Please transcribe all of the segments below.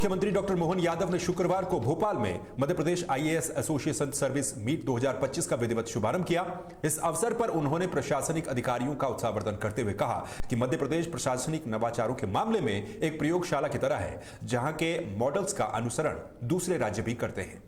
मुख्यमंत्री डॉक्टर मोहन यादव ने शुक्रवार को भोपाल में Madhya Pradesh IAS association service meet 2025 का विधिवत शुभारंभ किया। इस अवसर पर उन्होंने प्रशासनिक अधिकारियों का उत्साहवर्धन करते हुए कहा कि मध्य प्रदेश प्रशासनिक नवाचारों के मामले में एक प्रयोगशाला की तरह है, जहां के मॉडल्स का अनुसरण दूसरे राज्य भी करते हैं।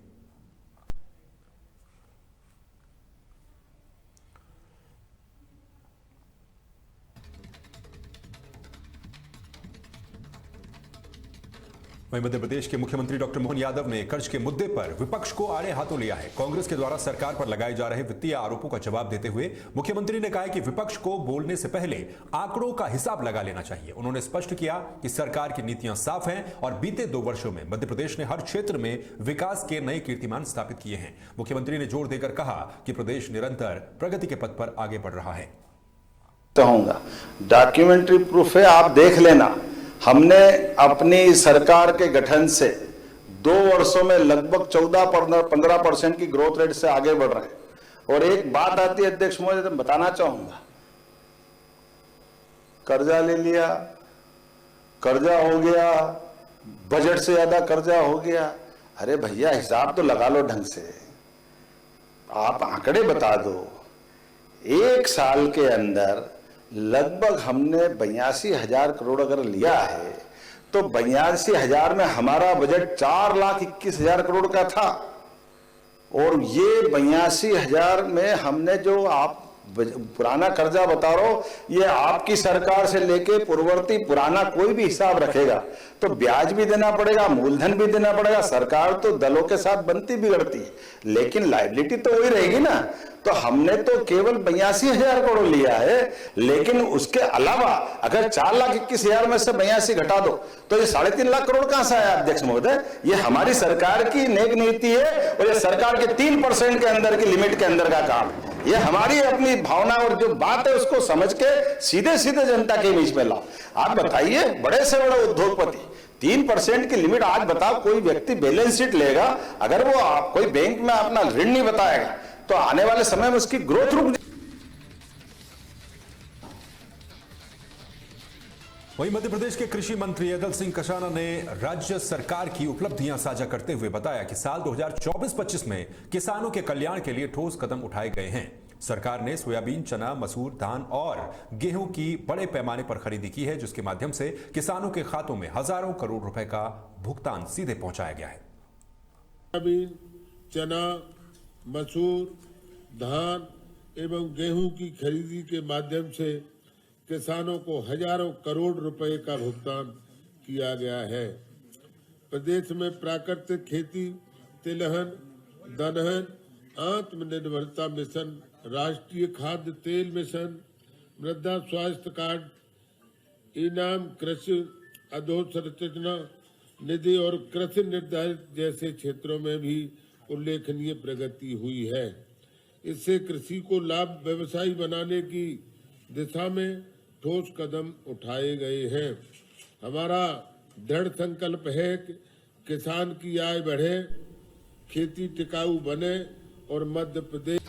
वहीं मध्य प्रदेश के मुख्यमंत्री डॉक्टर मोहन यादव ने कर्ज के मुद्दे पर विपक्ष को आड़े हाथों लिया है। कांग्रेस के द्वारा सरकार पर लगाए जा रहे वित्तीय आरोपों का जवाब देते हुए मुख्यमंत्री ने कहा कि विपक्ष को बोलने से पहले आंकड़ों का हिसाब लगा लेना चाहिए। उन्होंने स्पष्ट किया कि सरकार की नीतियां साफ हैं और बीते 2 वर्षों में मध्य प्रदेश ने हर क्षेत्र में विकास के नए कीर्तिमान स्थापित किए हैं। मुख्यमंत्री ने जोर देकर कहा कि प्रदेश निरंतर प्रगति के पथ पर आगे बढ़ रहा है। डॉक्यूमेंट्री प्रूफ है, आप देख लेना। हमने अपनी सरकार के गठन से 2 वर्षों में लगभग 14-15% की ग्रोथ रेट से आगे बढ़ रहे हैं। और एक बात आती है अध्यक्ष महोदय, तो बताना चाहूंगा, कर्जा ले लिया, कर्जा हो गया, बजट से ज्यादा कर्जा हो गया। अरे भैया, हिसाब तो लगा लो ढंग से, आप आंकड़े बता दो। 1 साल के अंदर लगभग हमने 82,000 करोड़ अगर लिया है तो 82,000 में हमारा बजट 4,21,000 करोड़ का था। और ये 82,000 में हमने जो आप पुराना कर्जा बता रहे हो, ये आपकी सरकार से लेके पूर्ववर्ती पुराना कोई भी हिसाब रखेगा तो ब्याज भी देना पड़ेगा, मूलधन भी देना पड़ेगा। सरकार तो दलों के साथ बनती बिगड़ती है, लेकिन लायबिलिटी तो वही रहेगी ना। तो हमने तो केवल 82,000 करोड़ लिया है, लेकिन उसके अलावा अगर 4,21,000 में से 82 घटा दो तो ये 3.5 लाख करोड़ कहां से आया अध्यक्ष महोदय? ये हमारी सरकार की नेक नीति है और ये सरकार के 3% के अंदर की लिमिट के अंदर का काम है। ये हमारी अपनी भावना और जो बात है उसको समझ के सीधे सीधे जनता के बीच में लाओ। आप बताइए, बड़े से बड़े उद्योगपति 3% की लिमिट, आज बताओ कोई व्यक्ति बैलेंस शीट लेगा, अगर वो कोई बैंक में अपना ऋण नहीं बताएगा तो आने वाले समय में उसकी ग्रोथ रुक। वहीं मध्य प्रदेश के कृषि मंत्री अदल सिंह कशाना ने राज्य सरकार की उपलब्धियां साझा करते हुए बताया कि साल 2024-25 में किसानों के कल्याण के लिए ठोस कदम उठाए गए हैं। सरकार ने सोयाबीन, चना, मसूर, धान और गेहूं की बड़े पैमाने पर खरीदी की है, जिसके माध्यम से किसानों के खातों में हजारों करोड़ रुपए का भुगतान सीधे पहुंचाया गया है। सोयाबीन, चना, मसूर, धान एवं गेहूं की खरीदी के माध्यम से किसानों को हजारों करोड़ रुपए का भुगतान किया गया है। प्रदेश में प्राकृतिक खेती, तिलहन, दलहन, आत्मनिर्भरता मिशन, राष्ट्रीय खाद्य तेल मिशन, मृदा स्वास्थ्य कार्ड, इनाम कृषि अधोसंरचना निधि और कृषि निर्धारित जैसे क्षेत्रों में भी उल्लेखनीय प्रगति हुई है। इससे कृषि को लाभ व्यवसायी बनाने की दिशा में ठोस कदम उठाए गए हैं। हमारा दृढ़ संकल्प है कि किसान की आय बढ़े, खेती टिकाऊ बने और मध्य प्रदेश।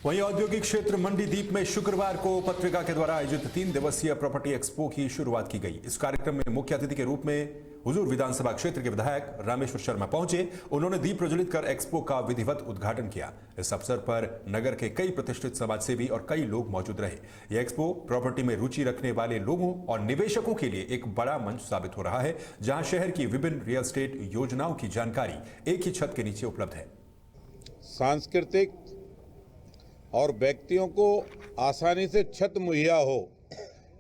वहीं औद्योगिक क्षेत्र मंडीदीप में शुक्रवार को पत्रिका के द्वारा आयोजित 3 दिवसीय प्रॉपर्टी एक्सपो की शुरुआत की गई। इस कार्यक्रम में मुख्य अतिथि के रूप में हुजूर विधानसभा क्षेत्र के विधायक रामेश्वर शर्मा पहुंचे। उन्होंने दीप प्रज्वलित कर एक्सपो का विधिवत उद्घाटन किया। इस अवसर पर नगर के कई प्रतिष्ठित समाजसेवी और कई लोग मौजूद रहे। यह एक्सपो प्रॉपर्टी में रुचि रखने वाले लोगों और निवेशकों के लिए एक बड़ा मंच साबित हो रहा है, जहां शहर की विभिन्न रियल एस्टेट योजनाओं की जानकारी एक ही छत के नीचे उपलब्ध है। सांस्कृतिक और व्यक्तियों को आसानी से छत मुहैया हो,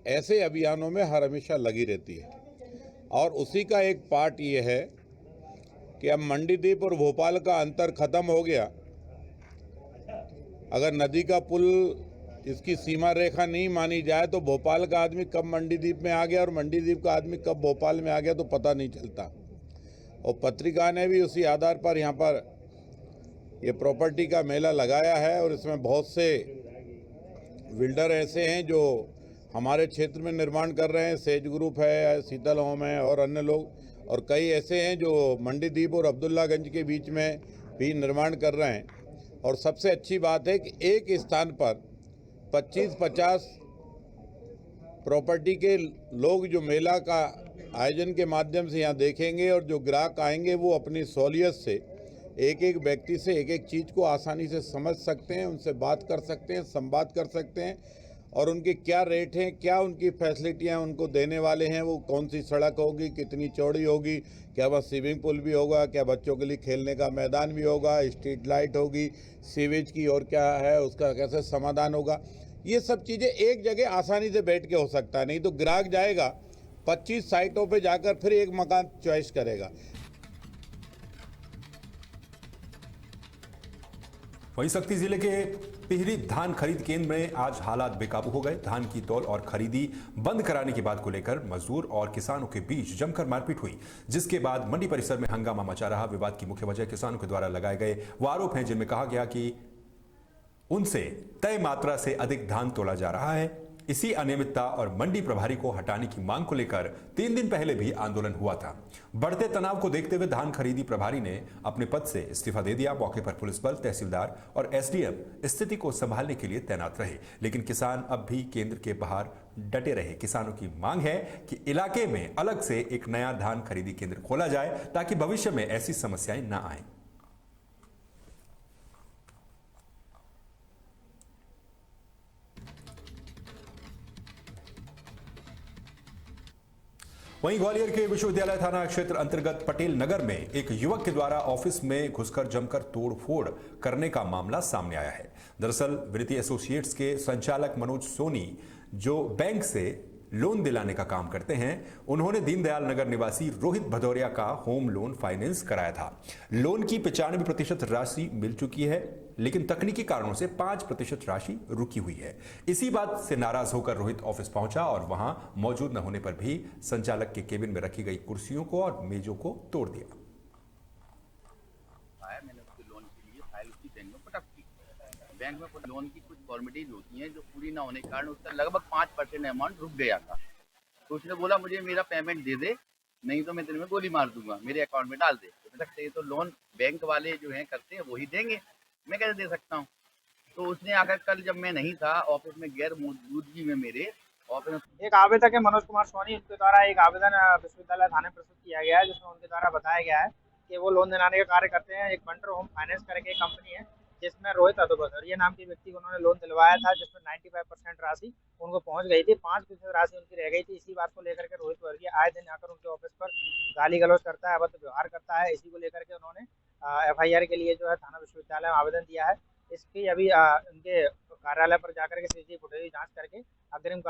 ऐसे अभियानों में हर हमेशा लगी रहती है। और उसी का एक पार्ट ये है कि अब मंडीदीप और भोपाल का अंतर खत्म हो गया। अगर नदी का पुल इसकी सीमा रेखा नहीं मानी जाए तो भोपाल का आदमी कब मंडीदीप में आ गया और मंडीदीप का आदमी कब भोपाल में आ गया तो पता नहीं चलता। और पत्रिका ने भी उसी आधार पर यहाँ पर ये प्रॉपर्टी का मेला लगाया है और इसमें बहुत से बिल्डर ऐसे हैं जो हमारे क्षेत्र में निर्माण कर रहे हैं। सेज ग्रुप है, शीतल होम है और अन्य लोग, और कई ऐसे हैं जो मंडीदीप और अब्दुल्लागंज के बीच में भी निर्माण कर रहे हैं। और सबसे अच्छी बात है कि एक स्थान पर 25-50 प्रॉपर्टी के लोग जो मेला का आयोजन के माध्यम से यहाँ देखेंगे और जो ग्राहक आएंगे वो अपनी सहूलियत से एक एक व्यक्ति से एक एक चीज़ को आसानी से समझ सकते हैं, उनसे बात कर सकते हैं, संवाद कर सकते हैं और उनके क्या रेट हैं, क्या उनकी फैसिलिटियाँ उनको देने वाले हैं, वो कौन सी सड़क होगी, कितनी चौड़ी होगी, क्या वहाँ स्विमिंग पूल भी होगा, क्या बच्चों के लिए खेलने का मैदान भी होगा, स्ट्रीट लाइट होगी, सीवेज की और क्या है उसका कैसे समाधान होगा। ये सब चीज़ें एक जगह आसानी से बैठ के हो सकता है, नहीं तो ग्राहक जाएगा 25 साइटों पे जाकर फिर एक मकान चॉइस करेगा। वहीं शक्ति जिले के टिहरी धान खरीद केंद्र में आज हालात बेकाबू हो गए। धान की तौल और खरीदी बंद कराने की बात को लेकर मजदूर और किसानों के बीच जमकर मारपीट हुई, जिसके बाद मंडी परिसर में हंगामा मचा रहा। विवाद की मुख्य वजह किसानों के द्वारा लगाए गए वो आरोप हैं, जिनमें कहा गया कि उनसे तय मात्रा से अधिक धान तोला जा रहा है। इसी अनियमितता और मंडी प्रभारी को हटाने की मांग को लेकर 3 दिन पहले भी आंदोलन हुआ था। बढ़ते तनाव को देखते हुए धान खरीदी प्रभारी ने अपने पद से इस्तीफा दे दिया। मौके पर पुलिस बल, तहसीलदार और एसडीएम स्थिति को संभालने के लिए तैनात रहे, लेकिन किसान अब भी केंद्र के बाहर डटे रहे। किसानों की मांग है कि इलाके में अलग से एक नया धान खरीदी केंद्र खोला जाए ताकि भविष्य में ऐसी समस्याएं न आए। वहीं ग्वालियर के विश्वविद्यालय थाना क्षेत्र अंतर्गत पटेल नगर में एक युवक के द्वारा ऑफिस में घुसकर जमकर तोड़फोड़ करने का मामला सामने आया है। दरअसल वृत्ति एसोसिएट्स के संचालक मनोज सोनी, जो बैंक से लोन दिलाने का काम करते हैं, उन्होंने दीनदयाल नगर निवासी रोहित भदौरिया का होम लोन फाइनेंस कराया था। लोन की 95% राशि मिल चुकी है, लेकिन तकनीकी कारणों से 5% राशि रुकी हुई है। इसी बात से नाराज होकर रोहित ऑफिस पहुंचा और वहां मौजूद न होने पर भी संचालक के केबिन में रखी गई कुर्सियों को और मेजों को तोड़ दिया। मैंने उसके लोन के लिए फाइल उसकी बैंक में पटक दी। बैंक में लोन की कुछ फॉर्मेलिटीज होती हैं जो पूरी ना होने के कारण उसका लगभग 5% अमाउंट रुक गया था। तो उसने बोला मुझे मेरा पेमेंट दे दे, नहीं तो मैं तेरे में गोली मार दूंगा, मेरे अकाउंट में डाल दे। तो ये तो लोन बैंक वाले जो हैं करते हैं वही देंगे, मैं कैसे दे सकता हूँ। तो उसने आकर कल जब मैं नहीं था ऑफिस में, गैर मौजूदगी में मेरे ऑफिस में एक आवेदक है मनोज कुमार सोनी, उनके द्वारा एक आवेदन विश्वविद्यालय थाने प्रस्तुत किया गया है, जिसमें उनके द्वारा बताया गया है कि वो लोन दिलाने का कार्य करते हैं। एक बंटर होम फाइनेंस करके एक कंपनी है जिसमें रोहित भदौरिया नाम के व्यक्ति को उन्होंने लोन दिलवाया था, जिसमें 95% राशि उनको पहुंच गई थी, 5% राशि उनकी रह गई थी। इसी बात को लेकर के रोहित भदौरिया आए दिन आकर उनके ऑफिस पर गाली गलौज करता है, अभद्र व्यवहार करता है। इसी को लेकर के उन्होंने FIR के लिए जो है थाना विश्वविद्यालय में आवेदन दिया है। इसकी अभी उनके कार्यालय पर जाकर के CCTV फुटेज जांच करके अग्रिम